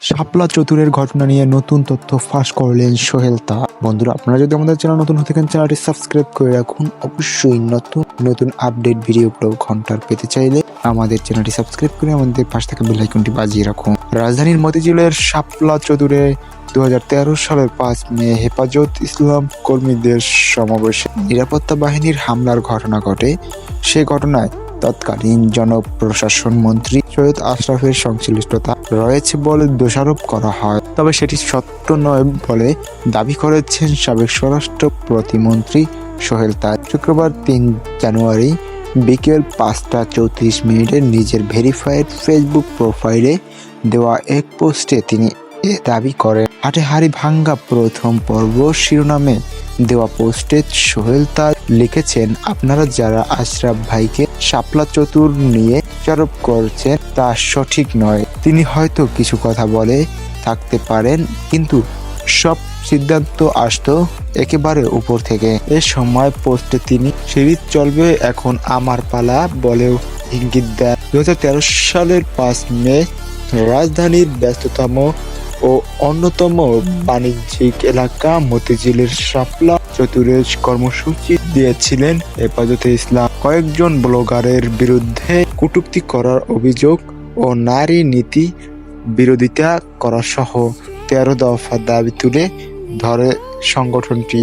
শাপলা চতুরের ঘটনা নিয়ে নতুন তথ্য ফাঁস করলেন সোহেল তাজ। বন্ধুরা, আপনারা যদি আমাদের চ্যানেল নতুন হয়ে থাকেন, চ্যানেলটি সাবস্ক্রাইব করে রাখুন। অবশ্যই নতুন নতুন আপডেট ভিডিওগুলো ঘন্টার পেতে চাইলে আমাদের চ্যানেলটি সাবস্ক্রাইব করে আমাদের পাশে থাকা বেল আইকনটি বাজিয়ে রাখুন। রাজধানীর মতিঝিলের শাপলা চতুরে 2013 সালের 5 মে হেফাজত ইসলাম কর্মীদের সমাবেশে নিরাপত্তা বাহিনীর হামলার ঘটনা ঘটে। সে ঘটনায় তৎকালীন জনপ্রশাসন মন্ত্রী সৈয়দ আশরাফের সংশ্লিষ্টতা রয়েছে বলে দোষারোপ করা হয়, তবে সেটি সত্য নয় বলে দাবি করেছেন সাবেক স্বরাষ্ট্র প্রতিমন্ত্রী সোহেল তাজ। শুক্রবার 3 জানুয়ারি বিকেল 5টা 34 নিজের ভেরিফাইড ফেসবুক প্রোফাইলে দেওয়া এক পোস্টে তিনি এ দাবি করেন। হাটে হাড়ি ভাঙ্গা প্রথম পর্ব শিরোনামে দেওয়া পোস্টে সোহেল তাজ লিখেছেন, আপনারা যারা আশরাফ ভাইকে শাপলা চতুর নিয়ে দোষারোপ করছেন তা সঠিক নয়। তিনি হয়তো কিছু কথা বলে থাকতে পারেন, কিন্তু সব সিদ্ধান্ত আসতো একেবারে উপর থেকে। এ সময় পোস্টে তিনি সিরিজ চলবে, এখন আমার পালা বলেও ইঙ্গিত দেন। 2013 সালের 5 মে রাজধানীর ব্যস্ততম ও অন্যতম বাণিজ্যিক এলাকা মতিঝিলের শাপলা চতুরে কর্মসূচি দিয়েছিলেন হেফাজতে ইসলাম। কয়েকজন ব্লগারের বিরুদ্ধে কটূক্তি করার অভিযোগ ও নারী নীতি বিরোধিতা করা সহ 13 দফা দাবি তুলে ধরে সংগঠনটি।